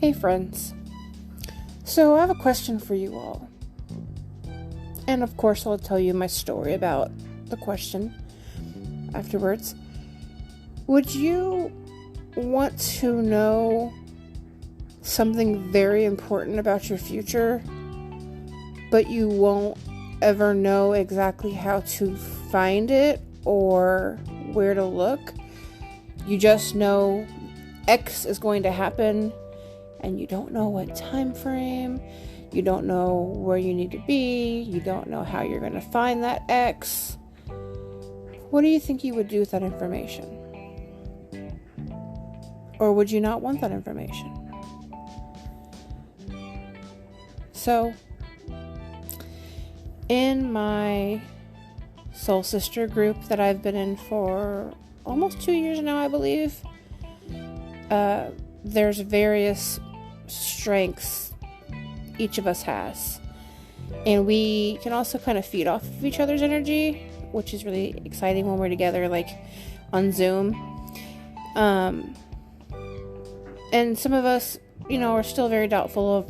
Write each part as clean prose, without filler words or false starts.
Hey friends, so I have a question for you all, and of course I'll tell you my story about the question afterwards. Would you want to know something very important about your future, but you won't ever know exactly how to find it or where to look? You just know X is going to happen, and you don't know what time frame, you don't know where you need to be, you don't know how you're going to find that X. What do you think you would do with that information? Or would you not want that information? So, in my Soul Sister group that I've been in for almost 2 years now, I believe, there's various strengths each of us has, and we can also kind of feed off of each other's energy, which is really exciting when we're together, like on Zoom. And some of us, are still very doubtful of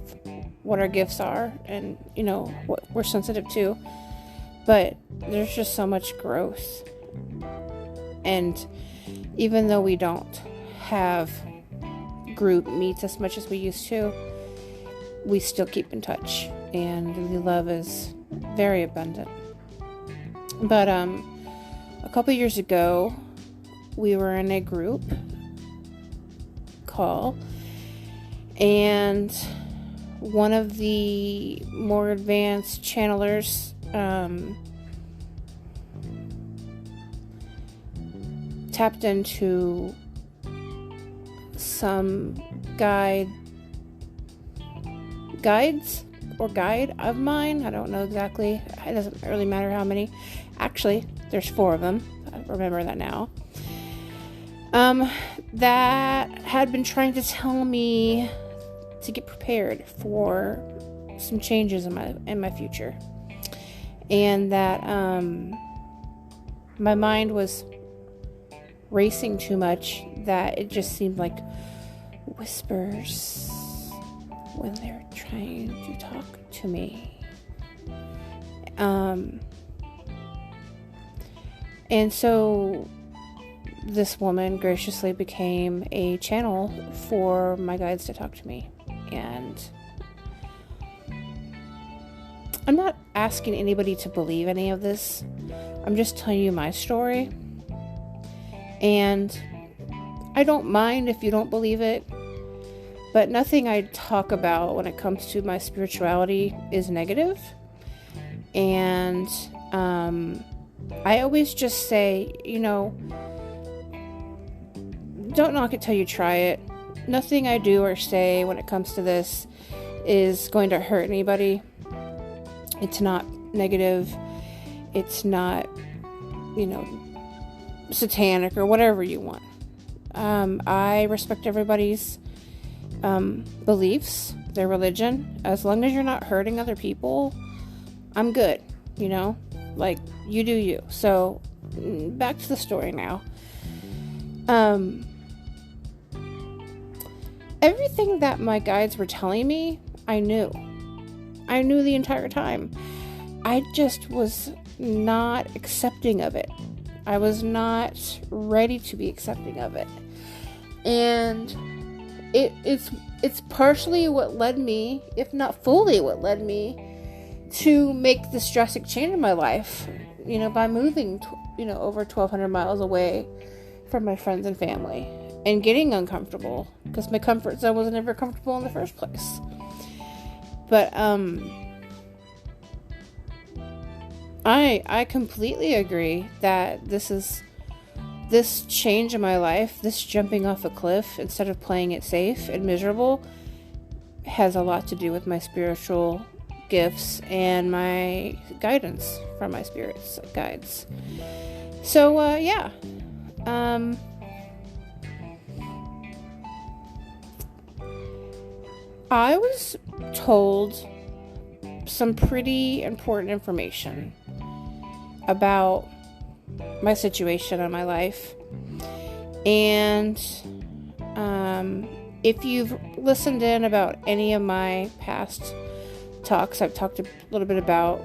what our gifts are and, what we're sensitive to, but there's just so much growth. And even though we don't have group meets as much as we used to, we still keep in touch, and the love is very abundant. But a couple years ago, we were in a group call, and one of the more advanced channelers tapped into some guide of mine. I don't know exactly. It doesn't really matter how many. Actually, there's 4 of them. I remember that now. That had been trying to tell me to get prepared for some changes in my future, and that my mind was racing too much, that it just seemed like whispers when they're trying to talk to me. And so this woman graciously became a channel for my guides to talk to me. And I'm not asking anybody to believe any of this. I'm just telling you my story. And I don't mind if you don't believe it, but nothing I talk about when it comes to my spirituality is negative. And I always just say, don't knock it till you try it. Nothing I do or say when it comes to this is going to hurt anybody. It's not negative. It's not, satanic or whatever you want. I respect everybody's beliefs, their religion. As long as you're not hurting other people, I'm good, like, you do you. So back to the story now. Everything that my guides were telling me, I knew the entire time. I just was not accepting of it. I was not ready to be accepting of it. And it's partially what led me, if not fully what led me, to make this drastic change in my life, by moving, over 1,200 miles away from my friends and family and getting uncomfortable, because my comfort zone was never comfortable in the first place. But, I completely agree that this change in my life, this jumping off a cliff instead of playing it safe and miserable, has a lot to do with my spiritual gifts and my guidance from my spirits guides. So, I was told some pretty important information about my situation in my life, and if you've listened in about any of my past talks, I've talked a little bit about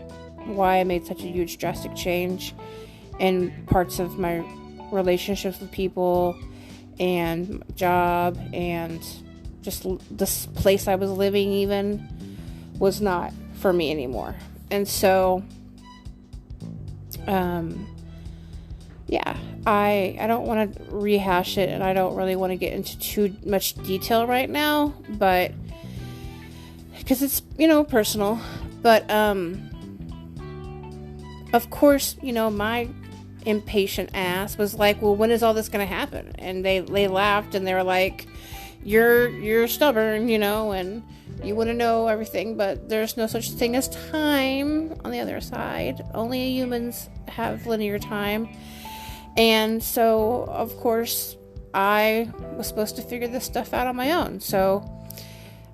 why I made such a huge drastic change in parts of my relationships with people and job, and just this place I was living even was not for me anymore. And so I don't want to rehash it, and I don't really want to get into too much detail right now, but because it's, personal. But of course, my impatient ass was like, well, when is all this going to happen? And they laughed, and they were like, you're stubborn, and you want to know everything, but there's no such thing as time on the other side. Only humans have linear time. And so, of course, I was supposed to figure this stuff out on my own. So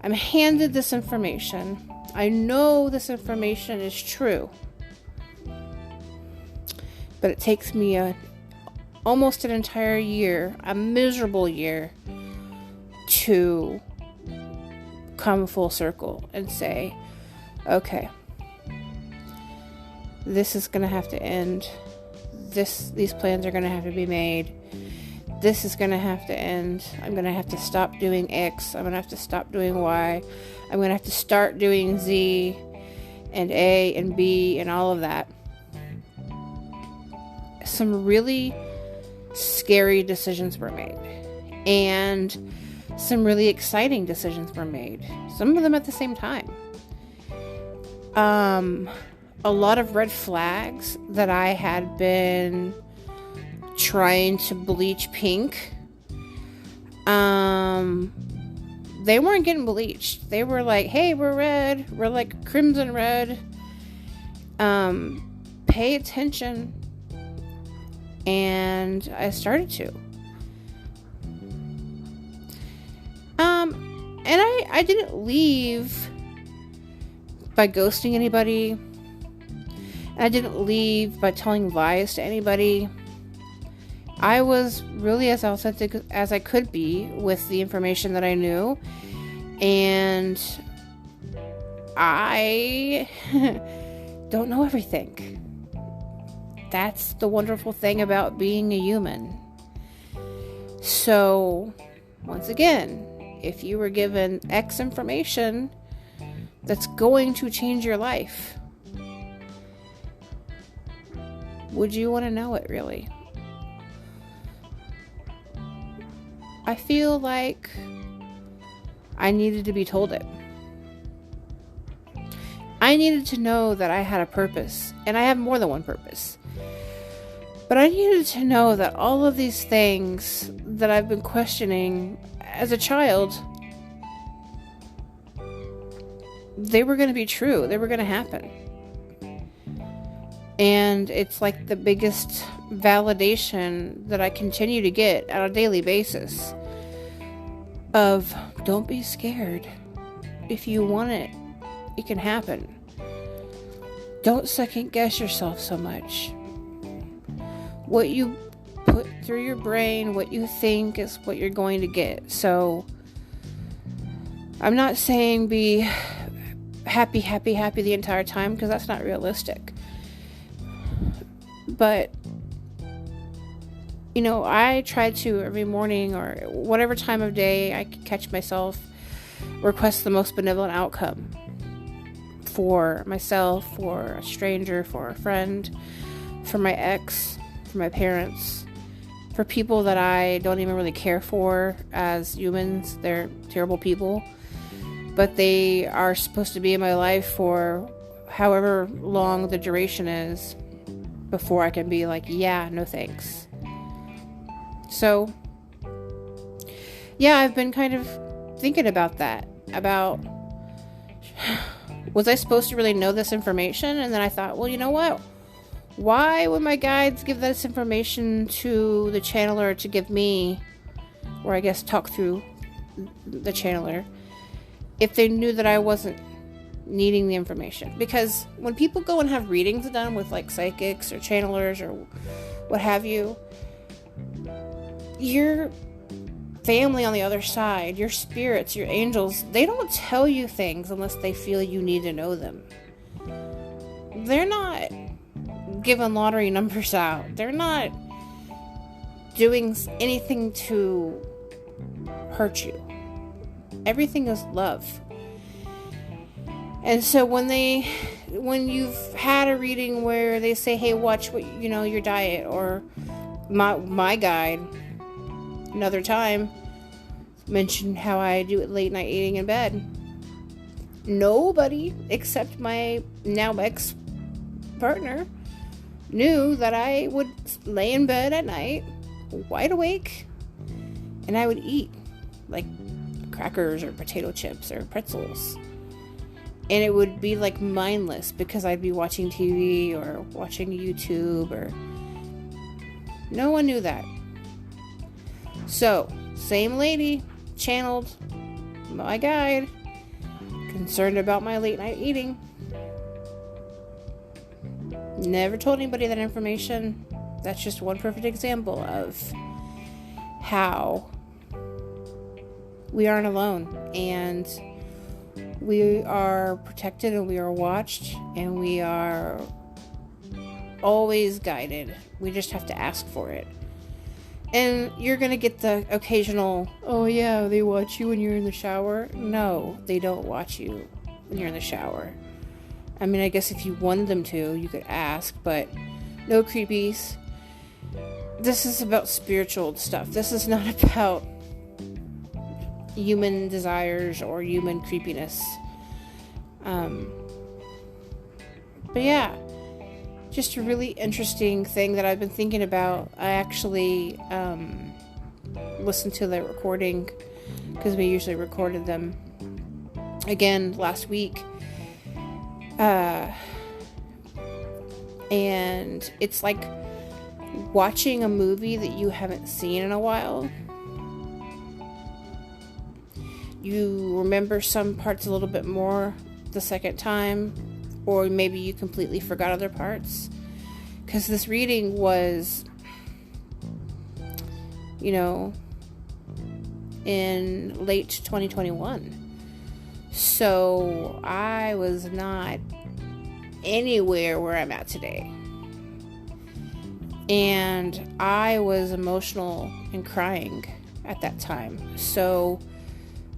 I'm handed this information. I know this information is true, but it takes me almost an entire year, a miserable year, to come full circle and say, okay, this is going to have to end. These plans are going to have to be made. This is going to have to end. I'm going to have to stop doing X. I'm going to have to stop doing Y. I'm going to have to start doing Z and A and B and all of that. Some really scary decisions were made. And some really exciting decisions were made. Some of them at the same time. A lot of red flags that I had been trying to bleach pink, they weren't getting bleached. They were like, hey, we're red. We're like crimson red. Pay attention. And I started to. And I didn't leave by ghosting anybody. I didn't leave by telling lies to anybody. I was really as authentic as I could be with the information that I knew. And I don't know everything. That's the wonderful thing about being a human. So, once again, if you were given X information that's going to change your life, would you want to know it, really? I feel like I needed to be told it. I needed to know that I had a purpose, and I have more than one purpose. But I needed to know that all of these things that I've been questioning as a child, they were going to be true. They were going to happen. And it's like the biggest validation that I continue to get on a daily basis of, don't be scared. If you want it, it can happen. Don't second guess yourself so much. What you put through your brain, what you think, is what you're going to get. So I'm not saying be happy the entire time, because that's not realistic. But, I try to every morning or whatever time of day I can catch myself request the most benevolent outcome for myself, for a stranger, for a friend, for my ex, for my parents, for people that I don't even really care for as humans. They're terrible people, but they are supposed to be in my life for however long the duration is before I can be like, yeah, no thanks. So, yeah, I've been kind of thinking about that. About, was I supposed to really know this information? And then I thought, well, you know what? Why would my guides give this information to the channeler to give me, or I guess talk through the channeler, if they knew that I wasn't needing the information? Because when people go and have readings done with like psychics or channelers or what have you, you're family on the other side, your spirits, your angels, they don't tell you things unless they feel you need to know them. They're not giving lottery numbers out. They're not doing anything to hurt you. Everything is love. And so when you've had a reading where they say, hey, watch what, your diet, or my guide, another time, mentioned how I do late night eating in bed. Nobody except my now ex-partner knew that I would lay in bed at night, wide awake, and I would eat like crackers or potato chips or pretzels. And it would be like mindless because I'd be watching TV or watching YouTube, or no one knew that. So, same lady channeled my guide, concerned about my late night eating. Never told anybody that information. That's just one perfect example of how we aren't alone, and we are protected, and we are watched, and we are always guided. We just have to ask for it. And you're going to get the occasional, oh yeah, they watch you when you're in the shower. No, they don't watch you when you're in the shower. I mean, I guess if you wanted them to, you could ask, but no creepies. This is about spiritual stuff. This is not about human desires or human creepiness. But yeah, just a really interesting thing that I've been thinking about. I actually listened to the recording, because we usually recorded them again last week. And it's like watching a movie that you haven't seen in a while. You remember some parts a little bit more the second time, or maybe you completely forgot other parts. Because this reading was, in late 2021. So I was not anywhere where I'm at today. And I was emotional and crying at that time. So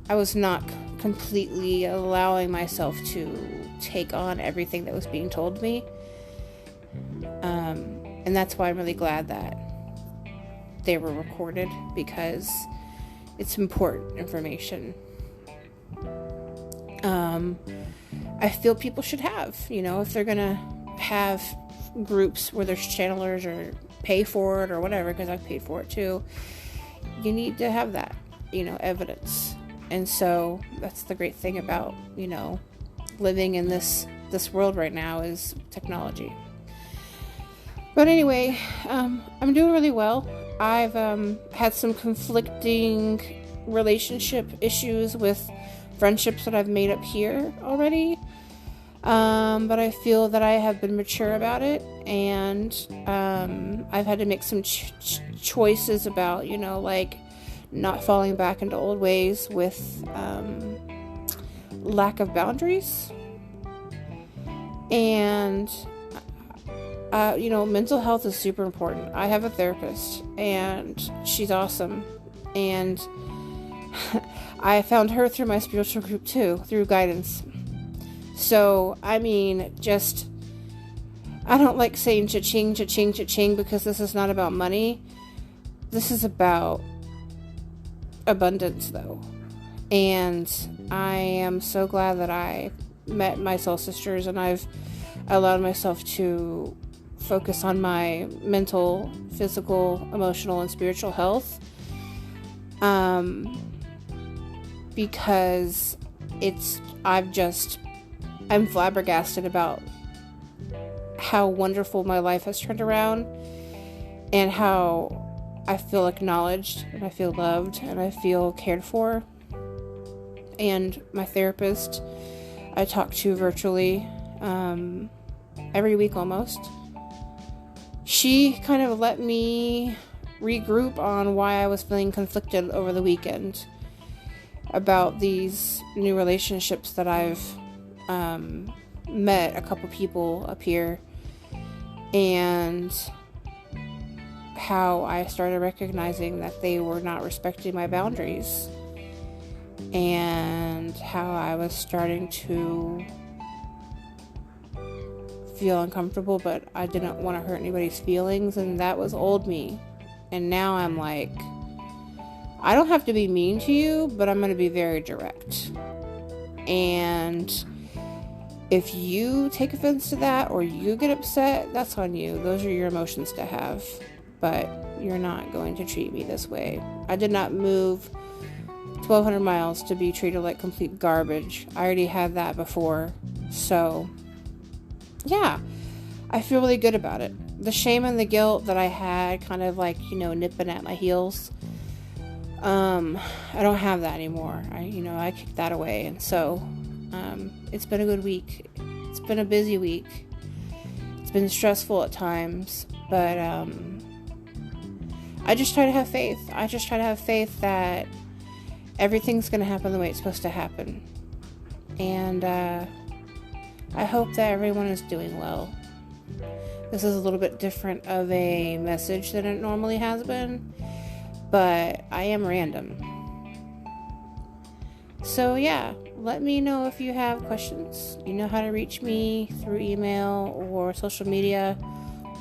I was not completely allowing myself to take on everything that was being told me. And that's why I'm really glad that they were recorded, because it's important information. I feel people should have, if they're going to have groups where there's channelers, or pay for it or whatever, because I've paid for it too, you need to have that, evidence. And so that's the great thing about, living in this world right now, is technology. But anyway, I'm doing really well. I've had some conflicting relationship issues with friendships that I've made up here already. But I feel that I have been mature about it, and I've had to make some choices about, not falling back into old ways with lack of boundaries. And mental health is super important. I have a therapist, and she's awesome, and I found her through my spiritual group too, through guidance. So, I mean, I don't like saying cha-ching, cha-ching, cha-ching, because this is not about money. This is about abundance, though. And I am so glad that I met my soul sisters, and I've allowed myself to focus on my mental, physical, emotional, and spiritual health. Because I'm flabbergasted about how wonderful my life has turned around, and how I feel acknowledged, and I feel loved, and I feel cared for. And my therapist, I talk to virtually every week almost. She kind of let me regroup on why I was feeling conflicted over the weekend about these new relationships that I've met a couple people up here, and how I started recognizing that they were not respecting my boundaries, and how I was starting to feel uncomfortable, but I didn't want to hurt anybody's feelings, and that was old me. And now I'm like, I don't have to be mean to you, but I'm going to be very direct. And if you take offense to that or you get upset, that's on you. Those are your emotions to have. But you're not going to treat me this way. I did not move 1,200 miles to be treated like complete garbage. I already had that before. So, yeah, I feel really good about it. The shame and the guilt that I had kind of like, nipping at my heels, I don't have that anymore. I kicked that away. And so, it's been a good week. It's been a busy week. It's been stressful at times, but, I just try to have faith. I just try to have faith that everything's going to happen the way it's supposed to happen. And, I hope that everyone is doing well. This is a little bit different of a message than it normally has been, but I am random. So yeah, let me know if you have questions. You know how to reach me through email or social media,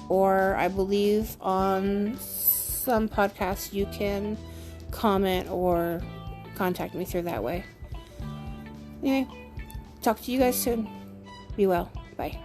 or I believe on some podcasts you can comment or contact me through that way. Anyway, talk to you guys soon. Be well. Bye.